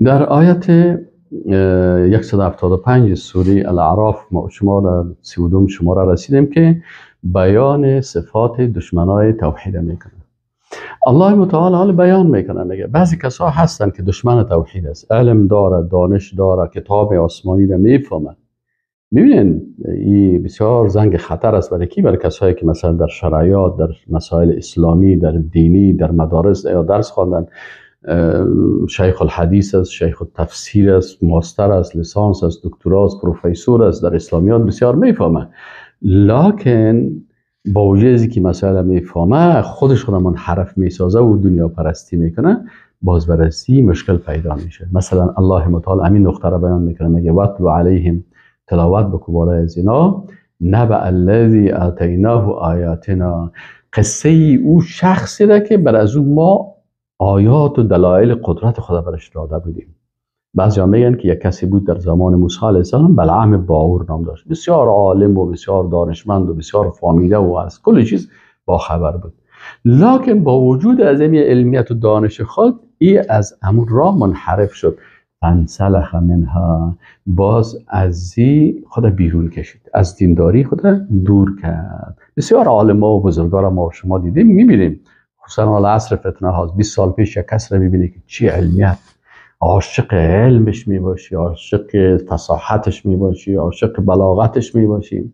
در آیت 175 سوره الاعراف ما شما در 32 شماره رسیدیم که بیان صفات دشمنای توحید میکنه. الله متعال حال بیان میکنه، میگه بعضی کسا هستن که دشمن توحید است، علم داره، دانش داره، کتاب آسمانی رو میفهمه. میبینین این بسیار زنگ خطر است برای کی؟ برای کسایی که مثلا در شرایط، در مسائل اسلامی، در دینی، در مدارس یا درس خواندن، شیخ الحدیث است، شیخ التفسیر است، ماستر است، لیسانس است، دکتراست، پروفسور است، در اسلامیات بسیار میفهمه. لکن با وجودی که مثلا میفهمه خودش خود منحرف میسازه و دنیا پرستی میکنه، باز برسی مشکل پیدا میشه. مثلا الله متعال همین نقطه را بیان میکنه، میگه واتلو علیهم، تلاوت بکو بالای از اینا، نبأ الذی آتیناه آیاتنا، قصه او شخصی را که بر از او ما آیات و دلایل قدرت خدا برش داده بودیم. بعضیا میگن که یک کسی بود در زمان موسی علیه السلام، بلعام باور نام داشت، بسیار عالم و بسیار دانشمند و بسیار فهمیده و از کل چیز با خبر بود. لکن با وجود از این علمیت و دانش خود، ای از امر را منحرف شد. فانسلخ منها، باز از خود بیرون کشید، از دینداری خود دور کرد. بسیار عالما و بزرگان ما و شما دیدیم، میبینیم خصوصا حال عصر فتنه هاست. 20 سال پیش یک کس را میبینی که چی علمیت، عاشق علمش میباشی، عاشق فصاحتش میباشی، عاشق بلاغتش میباشی،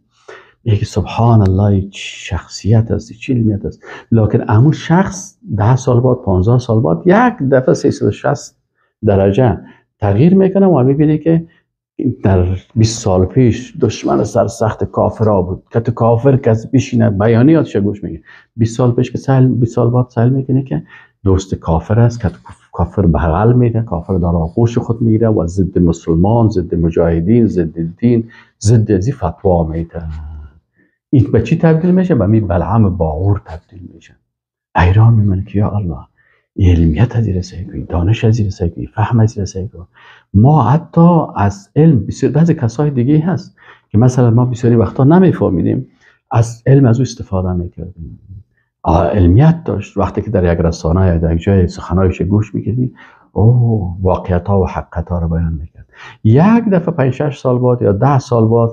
میگه سبحان الله چی شخصیت است، چی علمیت است. لکن همون شخص 10 سال بعد، 15 سال بعد یک دفعه 360 درجه تغییر میکنه و میبینی که در 20 سال پیش دشمن سرسخت کافرها بود، که تو کافر کسی بشینه بیانیاتش گوش میگه. 20 سال پیش که 20 سال بعد سهل میکنه که دوست کافر است، که کافر بغل میده، کافر در آغوش خود میگیره و ضد مسلمان، ضد مجاهدین، ضد دین، ضد ازی فتوا میده. این به چی تبدیل میشه؟ به می بلعم باور تبدیل میشه. ایران میمونه که یا الله علمیت از این سیگوی، دانش از این سیگوی، فهم از این سیگوی. ما حتی از علم بعضی کسای دیگه هست که مثلا ما بسیاری وقتا نمیفهمیدیم، از علم از او استفاده میکردیم. علمیت داشت، وقتی که در یک رسانه یا در یک جای سخنایش گوش میکردی، واقعیت ها و حقیقت ها رو بیان میکرد. یک دفعه 5-6 سال بعد یا 10 سال بعد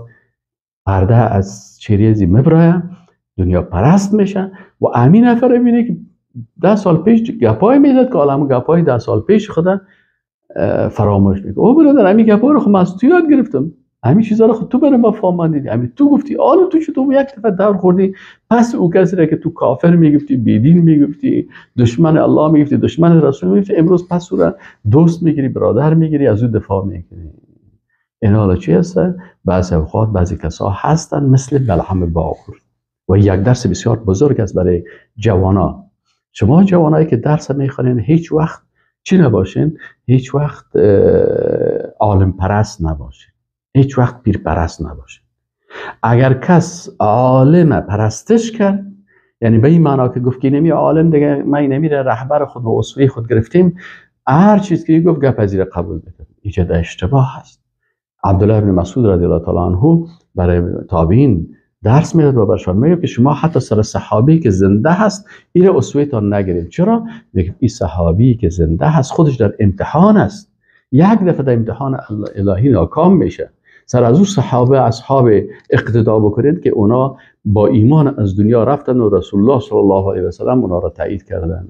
پرده از چریزی مبرایه، دنیا پرست میشه و همین نفر ببینه که 10 سال پیش گپای میزد که عالم گپای 10 سال پیش خدا فراموش میکنه. برادر همین گپا رو خب من از تو یاد گرفتم، همین چیزا رو خود تو برای ما فهمیدی، همین تو گفتی، حالا تو چطور یک دفعه دور خوردی پس او کسی را که تو کافر میگفتی، بیدین میگفتی، دشمن الله میگفتی، دشمن رسول میگفتی، امروز پس او را دوست میگیری، برادر میگیری، از او دفاع میکنی. این حالا چی هست؟ بعضی اوقات بعضی کسا هستن مثل بلعم باور. و یک درس بسیار بزرگ است برای جوانا. شما جوانایی که درس میخوانین هیچ وقت چی نباشین؟ هیچ وقت عالم پرست نباشین، هیچ وقت پیر پرست نباشین. اگر کس عالم پرستش کرد، یعنی به این معنا که گفت که نمی عالم دیگه ما نمیره رهبر خود و اسوه خود گرفتیم، هر چیز که گفت گپ پذیر قبول بکنیم، ایجاد اشتباه هست. عبدالله بن مسعود رضی الله تعالی عنه برای تابعین درس میداد و برشان میگه که شما حتی سر صحابی که زنده هست این اسوه تان نگیرید. چرا؟ میگه این صحابی که زنده هست خودش در امتحان است، یک دفعه در امتحان الهی ناکام میشه. سر از اون صحابه اصحاب اقتدا بکنید که اونا با ایمان از دنیا رفتن و رسول الله صلی الله علیه و سلم اونا را تایید کردن.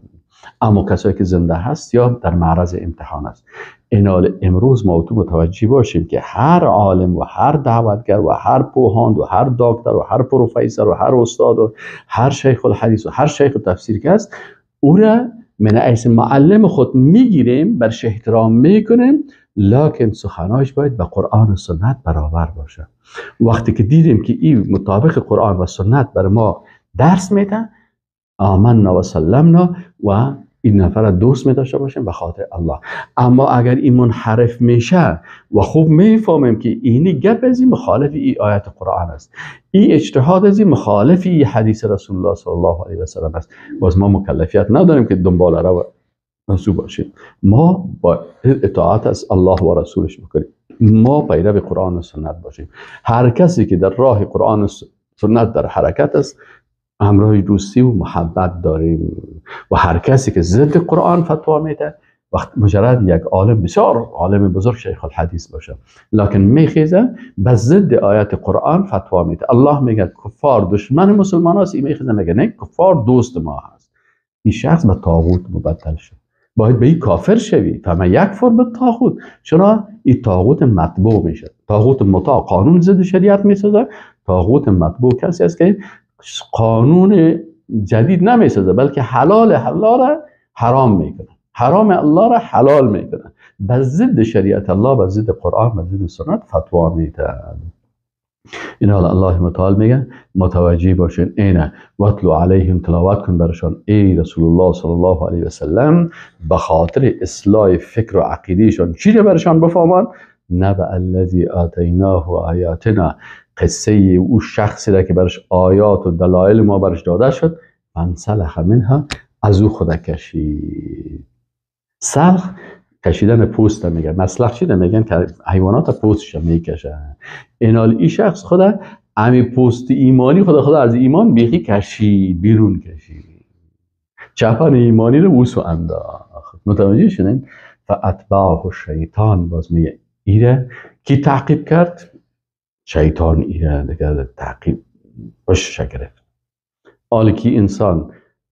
اما کسایی که زنده هست یا در معرض امتحان است. اینال امروز ما تو متوجه باشیم که هر عالم و هر دعوتگر و هر پوهاند و هر دکتر و هر پروفسور و هر استاد و هر شیخ الحدیث و هر شیخ تفسیر که است، او را من ایس معلم خود میگیریم، برش احترام میکنیم، لکن سخنانش باید با قرآن و سنت برابر باشه. وقتی که دیدیم که این مطابق قرآن و سنت بر ما درس میده، آمنا و سلمنا و این نفر دوست می داشته باشیم به خاطر الله. اما اگر این منحرف میشه و خوب میفهمیم که اینی گپ از این مخالف این آیت قرآن است، این اجتهاد از این مخالف این حدیث رسول الله صلی الله علیه و سلم است، باز ما مکلفیت نداریم که دنبال رو نسو باشیم. ما با اطاعت از الله و رسولش بکنیم، ما پیرو قرآن و سنت باشیم. هر کسی که در راه قرآن و سنت در حرکت است، همراه دوستی و محبت داریم و هر کسی که ضد قرآن فتوا میده وقت مجرد یک عالم بسیار عالم بزرگ شیخ الحدیث باشه لکن میخیزه به ضد آیات قرآن فتوا میده. الله میگه کفار دشمن مسلمان هست، این میخیزه میگه نه کفار دوست ما هست. این شخص به طاغوت مبدل شد، باید به این کافر شوی. فمن یکفر بالطاغوت، چرا این طاغوت مطبوع میشه. طاغوت مطاع قانون ضد شریعت میسازه، طاغوت مطبوع کسی است که قانون جدید نمیسازه بلکه حلال الله را حرام میکنه، حرام الله را حلال میکنه، به ضد شریعت الله، به ضد قرآن، به ضد سنت فتوا میده. این حال الله متعال میگه متوجه باشین اینه واتلو علیهم، تلاوت کن برشان ای رسول الله صلی الله علیه و سلم به خاطر اصلاح فکر و عقیدهشان چی رو برشان بفهمان. نبأ الذی آتیناه آیاتنا، قصه او شخصی را که برش آیات و دلایل ما برش داده شد، فانسلخ منها، از او خود کشید. سلخ کشیدن پوست میگه، مسلخ چی میگن که حیوانات پوستش میکشن. این شخص خدا امی پوست ایمانی خدا از ایمان بیخی کشید، بیرون کشید، چپن ایمانی رو بوسو انداخت. متوجه شدین؟ فاتبعه الشیطان، باز میگه ایره کی تعقیب کرد؟ شیطان ایره دیگه تعقیب بش گرفت. حالا کی انسان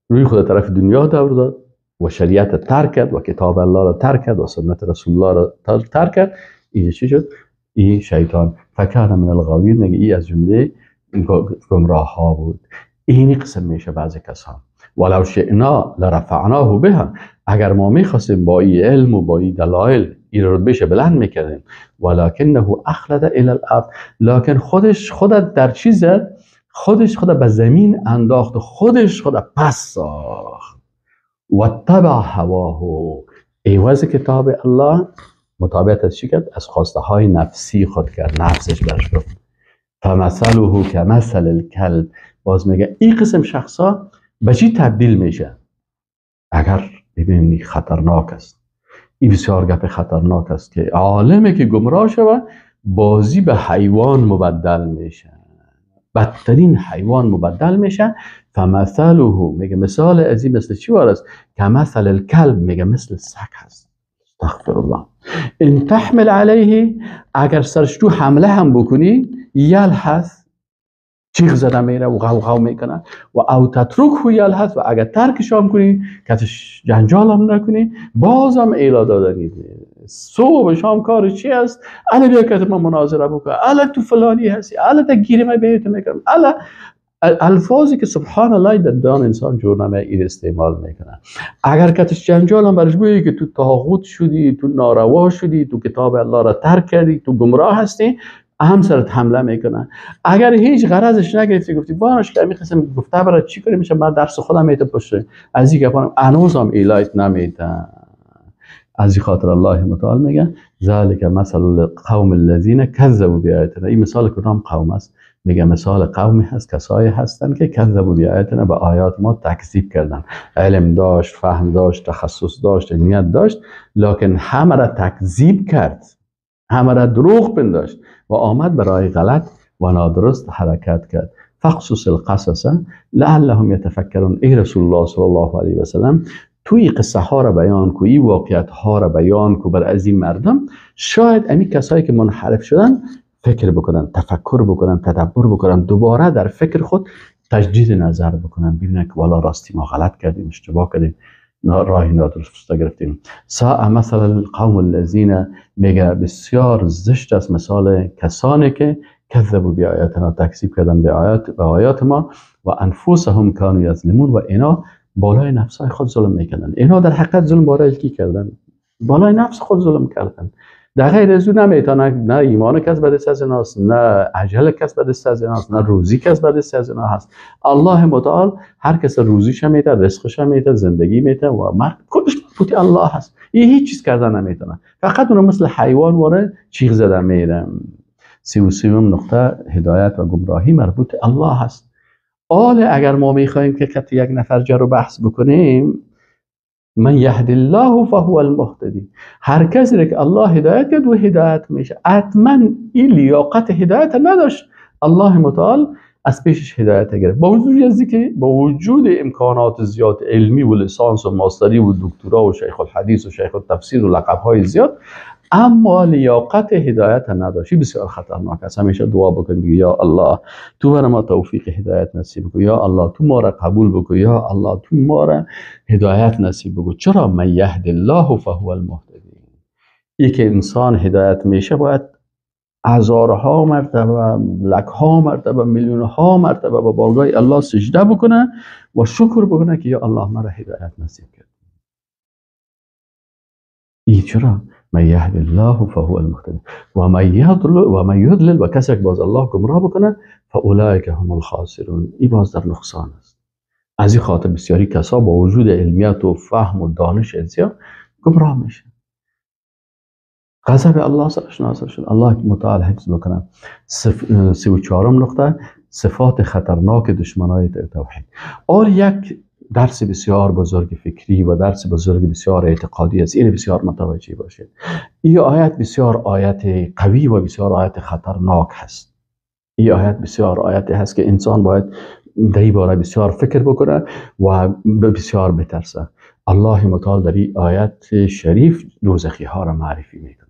روی خود طرف دنیا دور داد و شریعت ترک کرد و کتاب الله را ترک کرد و سنت رسول الله را ترک کرد، این چی شد؟ این شیطان فکان من الغاوین، میگه این از جمله گمراه ها بود. این قسم میشه بعضی کسان ولو شئنا لرفعناه بها، اگر ما میخواستیم با این علم و با این دلایل این رتبهش بلند میکردیم، ولکنه اخلد الی الارض، لکن خودت در چی زد؟ خودش به زمین انداخت و خودش پس ساخت. و تبع هواه، ایواز کتاب الله مطابقت از چی کرد؟ از خواسته های نفسی خود کرد، نفسش برش گفت فمثله کمثل الکلب. باز میگه این قسم شخصا به چی تبدیل میشه؟ اگر ببینید خطرناک است، این بسیار گپ خطرناک است که عالمی که گمراه شود بازی به حیوان مبدل میشه، بدترین حیوان مبدل میشه. فمثله، میگه مثال از این مثل چی وارست؟ کمثل الکلب، میگه مثل سگ هست. استغفر الله. ان تحمل علیه، اگر سرش تو حمله هم بکنی، یلحظ، چیغ زده میره و غو میکنه، و او تترکه یلحظ، و اگر ترکش هم کنی، کتش جنجال هم نکنی، بازم ایلا دادنی. صبح شام کار چی است؟ الا بیا که ما مناظره بکنه، الا تو فلانی هستی، الا تا گیری ما بیت میکنم، الا الفاظی که سبحان الله در دان انسان جور نمه ایر استعمال میکنه. اگر کتش جنجال هم برش بگی که تو طاغوت شدی، تو ناروا شدی، تو کتاب الله را ترک کردی، تو گمراه هستی، هم سرت حمله میکنن. اگر هیچ غرضش نگرفتی، گفتی بانش که میخواستم گفته برای چی کنیم، میشه من درس خودم میته پشته از این گپانم انوزم ایلایت نمیته. از این خاطر الله متعال میگه ذالک مثل القوم الذین کذبوا بآیاتنا. این مثال کدام قوم است؟ میگه مثال قومی هست کسایی هستن که کذبوا بآیاتنا، به آیات ما تکذیب کردن. علم داشت، فهم داشت، تخصص داشت، علمیت داشت، لکن همه را تکذیب کرد، همه را دروغ پنداشت و آمد برای غلط و نادرست حرکت کرد. فقصص القصص لعلهم یتفکرون. ای رسول الله صلی الله علیه و سلم توی قصه ها را بیان کو، این واقعیت ها را بیان کو بر از این مردم، شاید امی کسایی که منحرف شدن فکر بکنن، تفکر بکنن، تدبر بکنن، دوباره در فکر خود تجدید نظر بکنن، ببینن که والا راستی ما غلط کردیم، اشتباه کردیم، راهی نادرست گرفتیم. ساء مثل القوم الذین، میگه بسیار زشت است مثال کسانی که کذبوا بآیاتنا، تکذیب کردن به آیات ما، و انفسهم کانوا یظلمون، و اینا بالای نفسای خود ظلم میکردن. اینا در حقیقت ظلم بالای کی کردن؟ بالای نفس خود ظلم کردن. در غیر از اون نمیتونه، نه ایمان کس به دست از ایناست، نه اجل کس به دست از ایناست، نه روزی کس به دست از اینا هست. الله متعال هر کس روزیش میده، رزقش میده، زندگی میده و مرگ کلش پوتی الله هست. این هیچ چیز کردن نمیتونه، فقط اون مثل حیوان واره چیغ زدن میره. 33 نقطه هدایت و گمراهی مربوط الله هست. اگر ما میخوایم که خط یک نفر جر و بحث بکنیم، من یهد الله فهو المهتدی، هر کسی که الله هدایت کرد و هدایت میشه. حتما این لیاقت هدایت نداشت. الله متعال از پیشش هدایت گرفت. با وجود امکانات زیاد علمی و لیسانس و ماستری و دکترا و شیخ الحدیث و شیخ التفسیر و لقب‌های زیاد، اما لیاقت هدایت نداشت. بسیار خطرناک است. همیشه دعا بکن، یا الله تو برای ما توفیق هدایت نصیب کن، یا الله تو ما را قبول بکن، یا الله تو ما را هدایت نصیب بکن. چرا؟ من یهد الله فهو المهتدی. یک انسان هدایت میشه باید هزارها مرتبه، لکها مرتبه، میلیونها مرتبه به بارگاه الله سجده بکنه و شکر بکنه که یا الله مرا هدایت نصیب کرد. این چرا؟ من یهد الله فهو المهتدی و من یضلل و کسی که باز الله گمراه بکنه فاولئک هم الخاسرون. این باز در نقصان است. از این خاطر بسیاری کسا با وجود علمیت و فهم و دانش زیاد گمراه میشه. غضب الله سرش نازل شد. الله متعال حفظ بکنه. 34 نقطه صفات خطرناک دشمنای توحید. یک درس بسیار بزرگ فکری و درس بزرگ بسیار اعتقادی است. این بسیار متوجه باشید. این آیت بسیار آیت قوی و بسیار آیت خطرناک هست. این آیت بسیار آیت هست که انسان باید در این باره بسیار فکر بکنه و بسیار بترسه. الله متعال در این آیت شریف دوزخی ها را معرفی میکنه.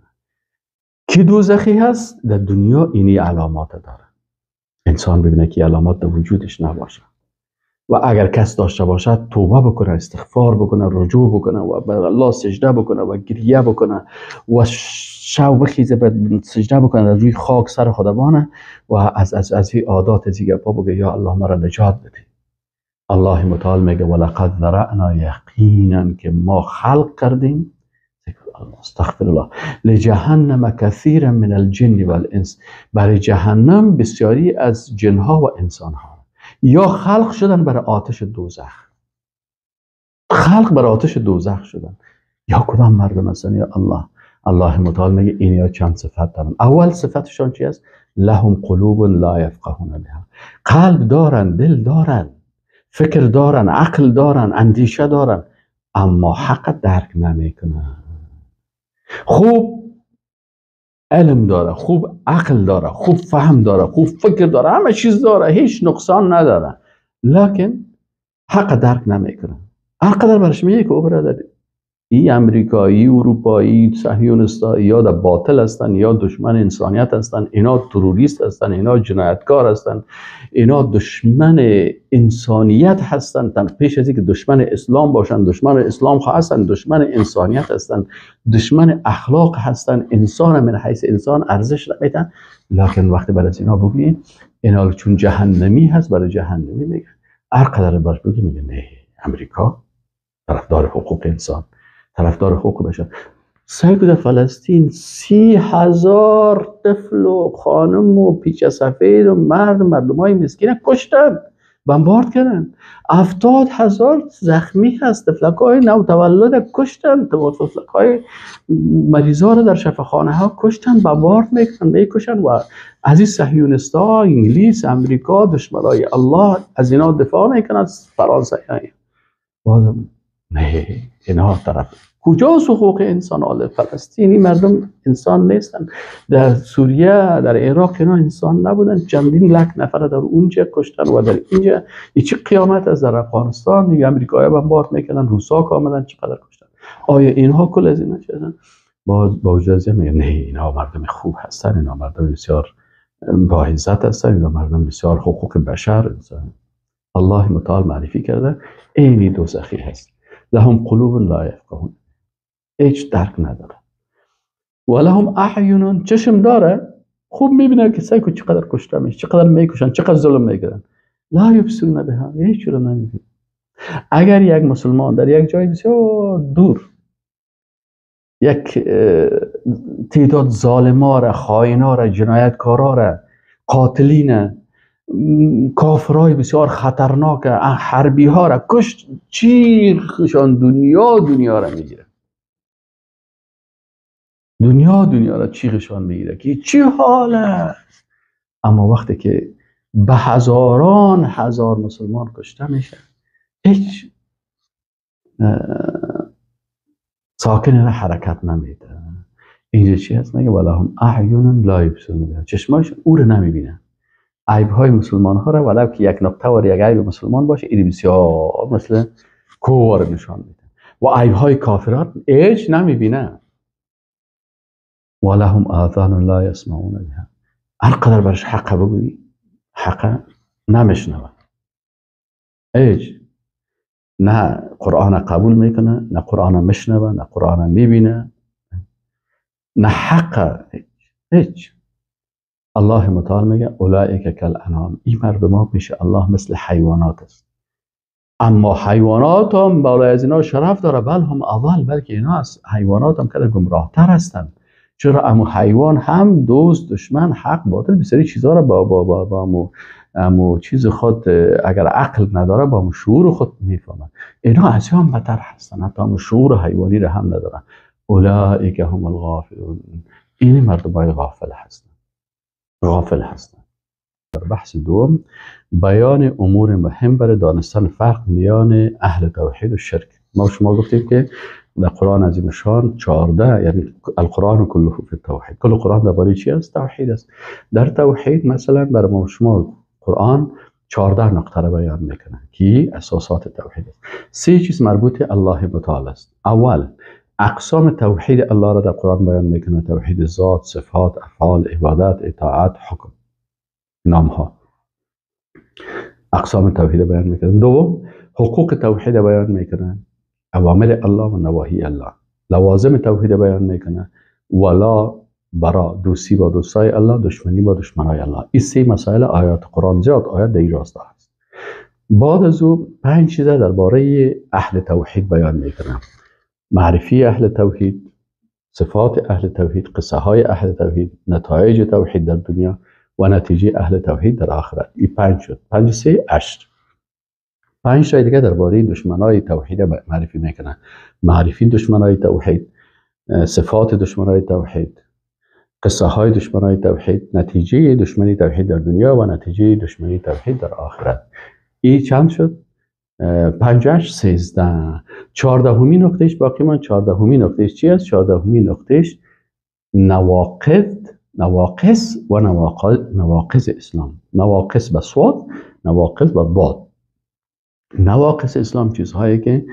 کی دوزخی هست؟ در دنیا اینی علامات داره. انسان ببینه که علامات در وجودش نباشه و اگر کس داشته باشد توبه بکنه، استغفار بکنه، رجوع بکنه و به الله سجده بکنه و گریه بکنه و شو بخیزه به سجده بکنه، روی خاک سر خود بانه و از این عادات دیگه پا بگه یا الله مرا نجات بده. الله متعال میگه ولقد ذرأنا، یقینا که ما خلق کردیم، استغفر الله، لجهنم کثیرا من الجن والانس، برای جهنم بسیاری از جنها و انسانها یا خلق شدن برای آتش دوزخ. خلق برای آتش دوزخ شدن. یا کدام مردم هستن یا الله؟ الله متعال میگه اینیا چند صفت دارن. اول صفتشان چی است؟ لهم قلوب لا یفقهون بها. قلب دارن، دل دارن، فکر دارن، عقل دارن، اندیشه دارن، اما حق درک نمیکنن. خوب علم داره، خوب عقل داره، خوب فهم داره، خوب فکر داره، همه چیز داره، هیچ نقصان نداره، لکن حق درک نمیکنه. هر قدر برش میگه که او برادر این امریکایی، اروپایی، صهیونستا یا در باطل هستن یا دشمن انسانیت هستن، اینا تروریست هستن، اینا جنایتکار هستن، اینا دشمن انسانیت هستن. تا پیش از اینکه دشمن اسلام باشن، دشمن اسلام هستن، دشمن انسانیت هستن، دشمن اخلاق هستن، انسان من حیث انسان ارزش نمیدن. لکن وقتی برای اینا بگی اینا چون جهنمی هست، برای جهنمی میگه. هر قدر باش بگی میگه نه، امریکا طرفدار حقوق انسان، طرفدار حقوق بشر. سید فلسطین 30,000 طفل و خانم و پیچ سفید و مردمای مسکین کشتن، بمبارد کردن. 70,000 زخمی هست، طفلکای نوتولد کشتن، طفلکای مریضا رو در شفاخانه ها کشتن، بمبارد میکشن. و از این صهیونستا، انگلیس، امریکا، دشمنای الله از اینا دفاع میکنن. فرانسه بازم نه، اینها طرف کجاست حقوق انسان؟ آل فلسطینی مردم انسان نیستن. در سوریه، در عراق اینا انسان نبودن. چندین لک نفر در اونجا کشتن و در اینجا چه قیامت از در افغانستان دیگه امریکایی بمبارد میکنن، روسا که آمدن چقدر کشتن. آیا اینها کل از اینا چیزن؟ با وجود از میگن نه، اینها مردم خوب هستن، اینها مردم بسیار با عزت هستن، اینها مردم بسیار حقوق بشر هستن. الله متعال معرفی کرده اینی دوزخی هست. لهم قلوب لا یفقهون، هیچ درک نداره. و لهم اعین، چشم داره، خوب میبینه که سعی چقدر کشته میشه، چقدر میکشن، چقدر ظلم میکنن. لا یبصرون بها، هیچ رو نمیبینه. اگر یک مسلمان در یک جای بسیار دور یک تعداد ظالما را، خائنا را، جنایتکارا را، قاتلین، کافرای بسیار خطرناک، حربی ها را کشت، چیخشان دنیا را میگیره. دنیا را چیخشان میگیره که چی حاله. اما وقتی که به هزاران هزار مسلمان کشته میشه، هیچ ساکن را حرکت نمیده. اینجا چی هست؟ میگه ولهم اعین لا یبصرون بها، چشمایشون او رو نمیبینن. عیب‌های مسلمان ها را ولو که یک نقطه و یک عیب مسلمان باشه این بسیار مثل کوار نشان میده و عیب‌های کافرات هیچ نمیبینه. ولهم آذان لا يسمعون بها، هر قدر برش حق بگویی حق نمیشنوه، هیچ نه قرآن قبول میکنه، نه قرآن میشنوه، نه قرآن میبینه، نه حق، هیچ. الله متعال میگه اولئک کالانعام، این مردم میشه الله مثل حیوانات است، اما حیوانات هم بالای از اینا شرف داره، بل هم اول، بلکه اینا از حیوانات هم کده گمراه تر هستن. چرا؟ اما حیوان هم دوست دشمن حق باطل بسیاری چیزها را با امو چیز خود اگر عقل نداره با شعور خود میفهمن. اینا از هم بدتر هستن، حتی هم شعور حیوانی را هم ندارن. اولئک هم الغافلون، این مردمای غافل هستن. در بحث دوم بیان امور مهم برای دانستن فرق میان اهل توحید و شرک. ما شما گفتیم که در قرآن عظیم شان 14، یعنی القرآن کله فی التوحید، کل قرآن درباره چی است؟ توحید است. در توحید مثلا برای ما شما قرآن 14 نقطه را بیان میکنه که اساسات توحید است. 3 چیز مربوط الله متعال است. اول اقسام توحید الله را در قرآن بیان میکنه: توحید ذات، صفات، افعال، عبادت، اطاعت، حکم، نامها. اقسام توحید بیان میکنه. دوم حقوق توحید بیان میکنه: اوامر الله و نواهی الله. لوازم توحید بیان میکنه: ولا برا، دوستی با دوستای الله، دشمنی با دشمنای الله. این 3 مسائل آیات قرآن زیاد آیات در این راستا هست. بعد از او 5 چیز درباره اهل توحید بیان میکنه: معرفی اهل توحید، صفات اهل توحید، قصه های اهل توحید، نتایج توحید در دنیا و نتیجه اهل توحید در آخرت. این 5 شد. 5 3 8. 5 تا دیگه درباره دشمنای توحید معرفی میکنه: معرفی دشمنای توحید، صفات دشمنای توحید، قصه های دشمنای توحید، نتیجه دشمنی توحید در دنیا و نتیجه دشمنی توحید در آخرت. این چند شد؟ 5 8 13. 14مین نقطهش باقی من. 14مین نقطهش چی است؟ 14مین نقطهش نواقص و نواقص اسلام. نواقص به صاد، نواقص به ضاد. نواقص اسلام چیزهایی که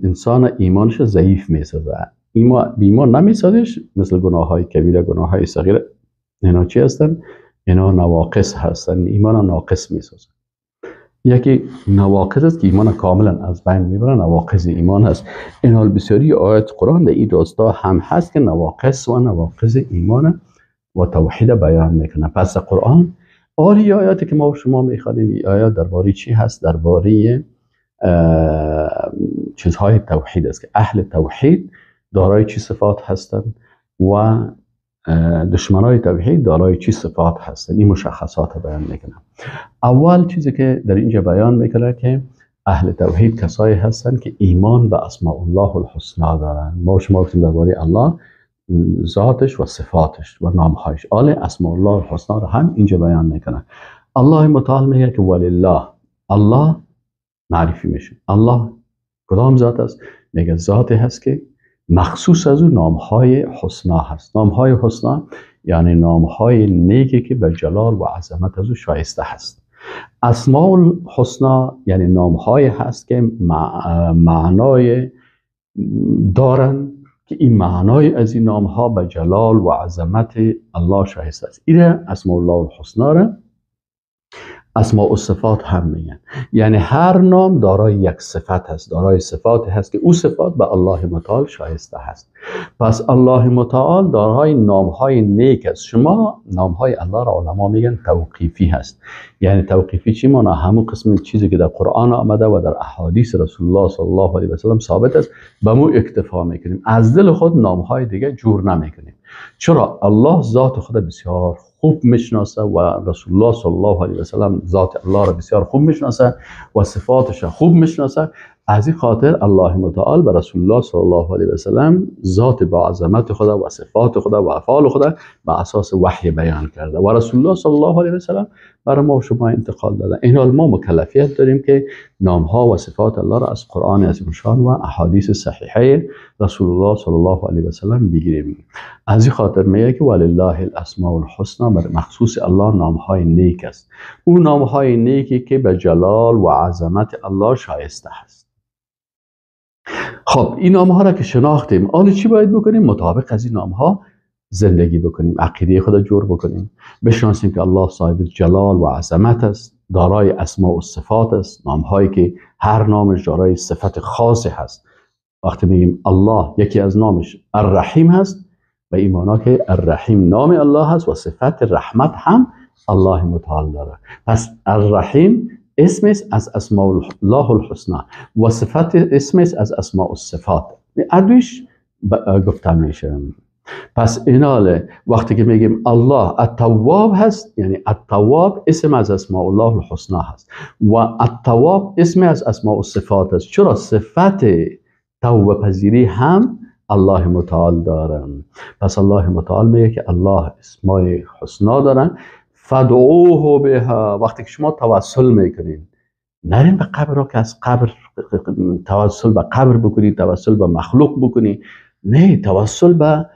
انسان ایمانش ضعیف میسازه، ایمان نمیسازش، مثل گناه های کبیره، گناه های صغیره. اینا چی هستن؟ اینا نواقص هستن، ایمان ناقص میسازه. یکی نواقص است که ایمان کاملا از بین میبره، نواقص ایمان هست. این حال بسیاری آیات قرآن در این راستا هم هست که نواقص و نواقص ایمان و توحید بیان میکنه. پس قرآن آری آیاتی که ما و شما میخوانیم، این آیات درباره چی هست؟ درباره چیزهای توحید است که اهل توحید دارای چی صفات هستند و دشمنای توحید دارای چی صفات هستند. این مشخصات بیان میکنه. اول چیزی که در اینجا بیان میکنه که اهل توحید کسایی هستند که ایمان به اسماء الله الحسنا دارن. ما شما گفتیم درباره الله ذاتش و صفاتش و نامهایش. اسماء الله الحسنا را هم اینجا بیان میکنه. الله متعال میگه که ولله، الله معرفی میشه. الله کدام ذات است؟ میگه ذاتی هست که مخصوص از اون نامهای حسنا هست. نامهای حسنا یعنی نامهای نیکی که به جلال و عظمت از او شایسته هست. اسماء الحسنا یعنی نامهای هست که معنای دارن که این معنای از این نامها به جلال و عظمت الله شایسته است. این اسماء الله الحسنا را اسماء الصفات هم میگن. یعنی هر نام دارای یک صفت هست، دارای صفات هست که او صفات به الله متعال شایسته هست. پس الله متعال دارای نامهای نیک است. شما نامهای الله را علما میگن توقیفی هست. یعنی توقیفی چی معنی؟ همون قسم چیزی که در قرآن آمده و در احادیث رسول الله صلی الله علیه و سلم ثابت است به مو اکتفا میکنیم، از دل خود نامهای دیگه جور نمیکنیم. چرا؟ الله ذات خود بسیار خوب میشناسه و رسول الله صلی الله علیه و سلم ذات الله را بسیار خوب میشناسه و صفاتش خوب میشناسه. از این خاطر الله متعال به رسول الله صلی الله علیه و سلم ذات با عظمت خدا و صفات خدا و افعال خدا به اساس وحی بیان کرده و رسول الله صلی الله علیه و سلم برای ما و شما انتقال داده. این حال ما مکلفیت داریم که نامها و صفات الله را از قرآن عظیم شان و احادیث صحیحه رسول الله صلی الله علیه و سلم بگیریم. از این خاطر میگه که ولله الاسماء الحسنی، بر مخصوص الله نامهای نیک است. اون نامهای نیکی که به جلال و عظمت الله شایسته است. خب این نامها را که شناختیم، آن چی باید بکنیم؟ مطابق از این نامها زندگی بکنیم، عقیده خود جور بکنیم، بشناسیم که الله صاحب جلال و عظمت است، دارای اسماء و صفات است، نامهایی که هر نامش دارای صفت خاصی هست. وقتی میگیم الله، یکی از نامش الرحیم هست، به این معنا که الرحیم نام الله هست و صفت رحمت هم الله متعال داره. پس الرحیم اسم است از اسماء الله الحسنی و صفت اسم است از اسماء الصفات، ادویش گفتن میشه. پس ایناله وقتی که میگیم الله التواب هست، یعنی التواب اسم از اسماء الله الحسنی هست و التواب اسم از اسماء الصفات هست. چرا؟ صفت توبه پذیری هم الله متعال داره. پس الله متعال میگه که الله اسماء حسنا دارن، فدعوه بها. وقتی که شما توسل میکنین، نرین به قبر را که از قبر توسل به قبر بکنی، توسل به مخلوق بکنی. نه، توسل به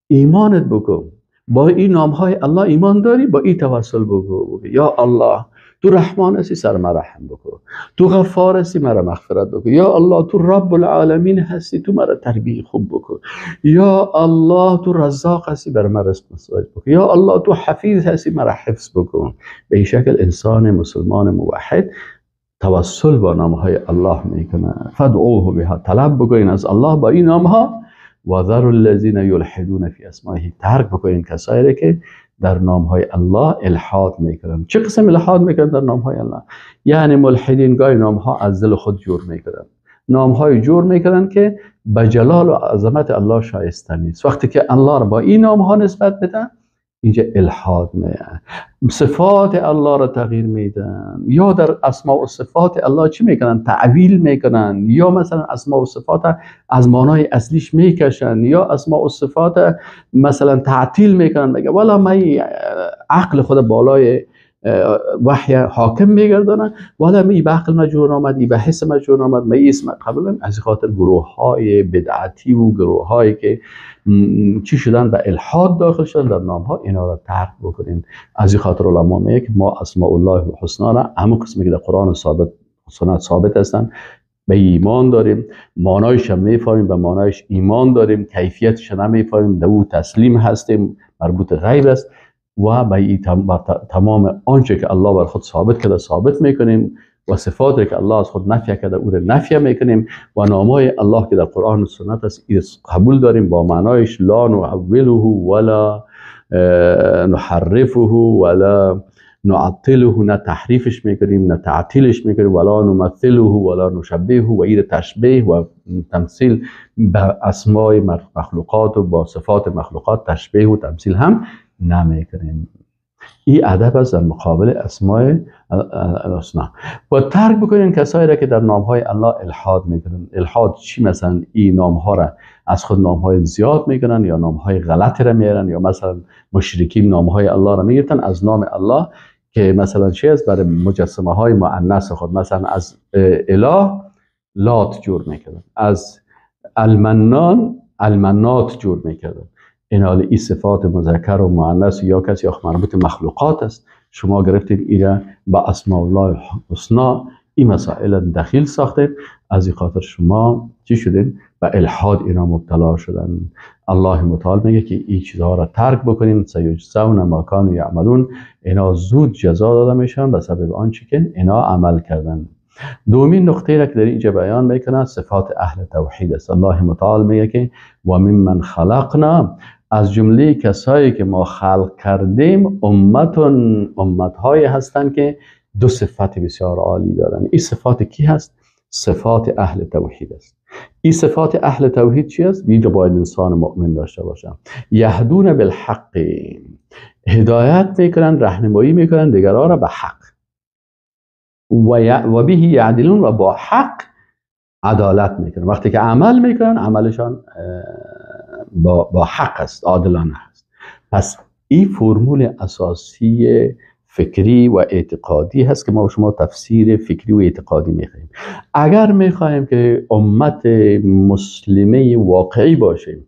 ایمانت بکن. با این نامهای الله ایمان داری، با این توسل بکن. یا الله تو رحمان هستی، سر ما رحم بکن. تو غفار هستی، مرا مغفرت بکن. یا الله تو رب العالمین هستی، تو مرا تربیت خوب بکن. یا الله تو رزاق هستی، بر من رزق نصیب بکن. یا الله تو حفیظ هستی، مرا حفظ بکن. به این شکل انسان مسلمان موحد توسل با نامهای الله میکنه. فدعوه بها، طلب بکنین از الله با این نامها. و ذر الذین یلحدون فی اسمائه، ترک بکنین کسایی که در نامهای الله الحاد میکنن. چه قسم الحاد میکنن در نامهای الله؟ یعنی ملحدین گاهی نامها از دل خود جور میکنن، نامهای جور میکنن که به جلال و عظمت الله شایسته نیست. وقتی که الله را با این نامها نسبت بدن، اینجا الحاد میکنن. صفات الله را تغییر میدن، یا در اسماء و صفات الله چی میکنن؟ تعویل میکنن، یا مثلا اسماء و صفات از معنای اصلیش میکشن، یا اسماء و صفات مثلا تعطیل میکنن. میگه والا من عقل خود بالای وحی حاکم میگردانن، والا می به عقل مجور آمد، ای به حس مجور آمد، می اسم قبول. از خاطر گروه های بدعتی و گروه هایی که چی شدن به الحاد داخل شدن در نام ها، اینا را ترک بکنین. از این خاطر علما میگه که ما اسماء الله الحسنا را همون قسمی که در قرآن ثابت سنت ثابت هستن به ایمان داریم، معنایش هم میفهمیم، به معنایش ایمان داریم، کیفیتش نمیفهمیم، به او تسلیم هستیم، مربوط غیب است و به تمام آنچه که الله بر خود ثابت کرده ثابت میکنیم و صفاتی که الله از خود نفی کرده او را نفی میکنیم و نامهای الله که در قرآن و سنت است قبول داریم با معنایش. لا نعوله ولا نحرفه ولا نعطله، نه تحریفش میکنیم نه تعطیلش میکنیم، ولا نمثله ولا نشبهه، و این تشبیه و تمثیل به اسماء مخلوقات و با صفات مخلوقات تشبیه و تمثیل هم نمیکنیم. این ادب است در مقابل اسماء الحسنا. و ترک بکنین کسایی را که در نامهای الله الحاد میکنن. الحاد چی؟ مثلا این نامها را از خود نامهای زیاد میکنن، یا نامهای غلط را میارن، یا مثلا مشرکین نامهای الله را میگیرن از نام الله که مثلا چی است؟ برای مجسمه های مؤنث خود، مثلا از اله لات جور میکردن، از المنان المنات جور میکردن. این صفات مذکر و مؤنث یا کسی یا مربوط مخلوقات است. شما گرفتید اینا با اسماء الله الحسنا این مسائل دخیل ساختید. از این خاطر شما چی شدین؟ به الحاد اینا مبتلا شدن. الله متعال میگه که این چیزها را ترک بکنین، سیجزون ما کانوا یعملون. اینا زود جزا داده میشن به سبب آنچه که اینا عمل کردن. دومین نقطه را که در اینجا بیان میکنه صفات اهل توحید است. الله متعال میگه که و ممن خلقنا، از جمله کسایی که ما خلق کردیم امت‌هایی هستند که دو صفت بسیار عالی دارن. این صفات کی هست؟ صفات اهل توحید است. این صفات اهل توحید چی است؟ اینجا باید انسان مؤمن داشته باشه. یهدون بالحق، هدایت میکنن، راهنمایی میکنن دیگران را به حق. و به یعدلون، و با حق عدالت میکنن. وقتی که عمل میکنن عملشان با حق است، عادلانه است. پس این فرمول اساسی فکری و اعتقادی هست که ما شما تفسیر فکری و اعتقادی میخوایم. اگر میخوایم که امت مسلمه واقعی باشیم،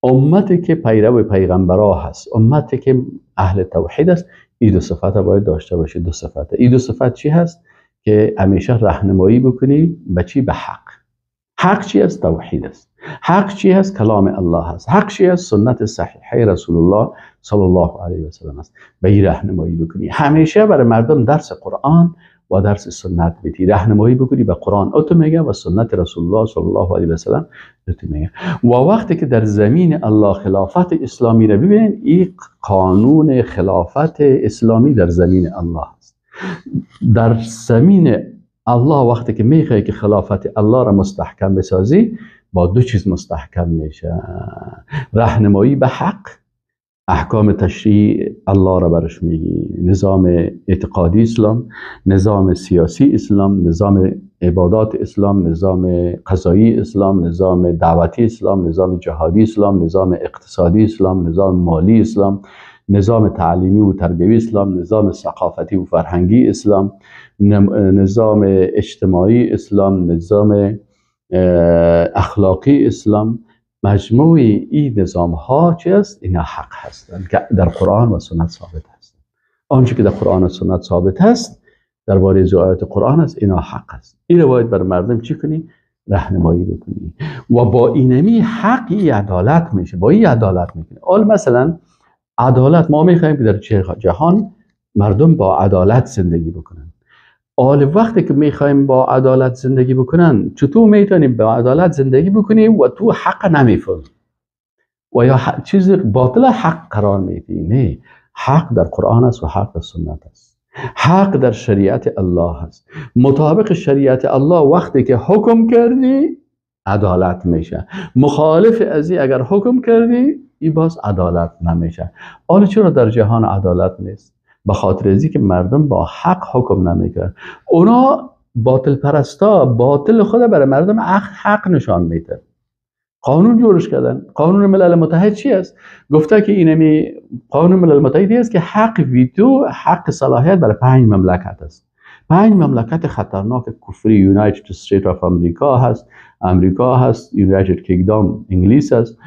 امتی که پیرو پیغمبرا هست، امتی که اهل توحید است، این دو صفت باید داشته باشه. دو صفت. این دو صفت چی هست؟ که همیشه راهنمایی بکنی به چی؟ به حق. حق چی است؟ توحید است. حق چی است؟ کلام الله است. حق چی است؟ سنت صحیحه رسول الله صلی الله علیه و سلم است. به این راهنمایی بکنی. همیشه برای مردم درس قرآن و درس سنت بدی، راهنمایی بکنی به قرآن او تو میگه و سنت رسول الله صلی الله علیه و سلم او تو میگه. و وقتی که در زمین الله خلافت اسلامی رو ببینید، این قانون خلافت اسلامی در زمین الله است. در زمین الله وقتی که میخوای که خلافت الله را مستحکم بسازی، با دو چیز مستحکم میشه: راهنمایی به حق، احکام تشریع الله را برش میگی، نظام اعتقادی اسلام، نظام سیاسی اسلام، نظام عبادات اسلام، نظام قضایی اسلام، نظام دعوتی اسلام، نظام جهادی اسلام، نظام اقتصادی اسلام، نظام مالی اسلام، نظام تعلیمی و تربیوی اسلام، نظام ثقافتی و فرهنگی اسلام، نظام اجتماعی اسلام، نظام اخلاقی اسلام. مجموع این نظام ها چی است؟ اینا حق هستند که در قرآن و سنت ثابت هستند. آنچه که در قرآن و سنت ثابت هست درباره آیات قرآن است، اینا حق است. این رو باید بر مردم چی کنی؟ راهنمایی بکنی. و با اینمی حقی عدالت میشه. با این عدالت میکنی. اول مثلا عدالت، ما میخوایم که در جهان مردم با عدالت زندگی بکنن. اول وقتی که میخوایم با عدالت زندگی بکنن، چطور میتونیم با عدالت زندگی بکنیم و تو حق نمیفهمی و یا چیز باطل حق قرار میدی؟ نه، حق در قرآن است و حق در سنت است. حق در شریعت الله است. مطابق شریعت الله وقتی که حکم کردی عدالت میشه. مخالف از این اگر حکم کردی، این باز عدالت نمیشه. حالا چرا در جهان عدالت نیست؟ به خاطر ازی که مردم با حق حکم نمیکنن. اونا باطل پرستا باطل خود برای مردم حق نشان میده. قانون جورش کردن. قانون ملل متحد چی است؟ گفته که اینمی قانون ملل متحدی است که حق ویتو، حق صلاحیت برای 5 مملکت است. 5 مملکت خطرناک کفری: یونایتد استیت آف امریکا هست، امریکا هست، یونایتد کینگدام انگلیس است،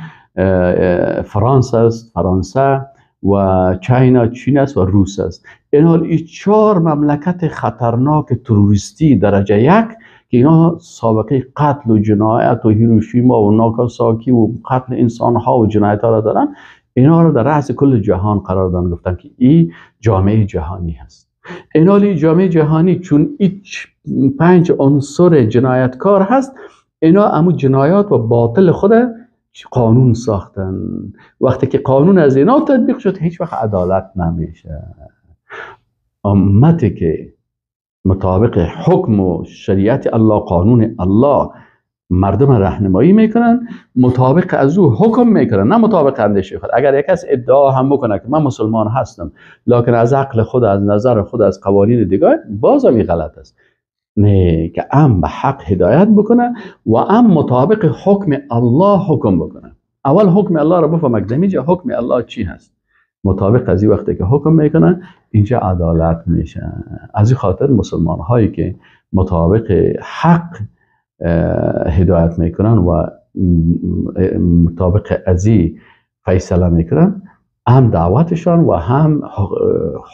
فرانسه است، فرانسه، و چاینا چین است، و روس است. این حال این 4 مملکت خطرناک تروریستی درجه 1 که اینا سابقه قتل و جنایت و هیروشیما و ناگاساکی و قتل انسان ها و جنایت ها را دارن، اینا رو در رأس کل جهان قرار دادن. گفتن که این جامعه جهانی هست. این حال جامعه جهانی چون این 5 عنصر جنایتکار هست، اینا امو جنایات و باطل خود قانون ساختن. وقتی که قانون از اینا تطبیق شد، هیچ وقت عدالت نمیشه. امتی که مطابق حکم و شریعت الله، قانون الله مردم راهنمایی میکنن، مطابق از او حکم میکنن، نه مطابق اندیشه خود. اگر یک کس ادعا هم بکنه که من مسلمان هستم، لکن از عقل خود، از نظر خود، از قوانین دیگه، باز هم غلط است. نه، که به حق هدایت بکنه و مطابق حکم الله حکم بکنه. اول حکم الله رو بفهمه که اینجا حکم الله چی هست. مطابق از این وقتی که حکم میکنن، اینجا عدالت میشه. از این خاطر مسلمان هایی که مطابق حق هدایت میکنن و مطابق از این فیصله میکنن، هم دعوتشان و هم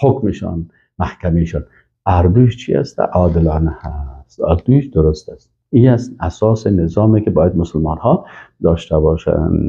حکمشان، محکمیشان، اردوش چی است؟ عادلانه هست. اردوش درست است. این است اساس نظامی که باید مسلمان ها داشته باشند.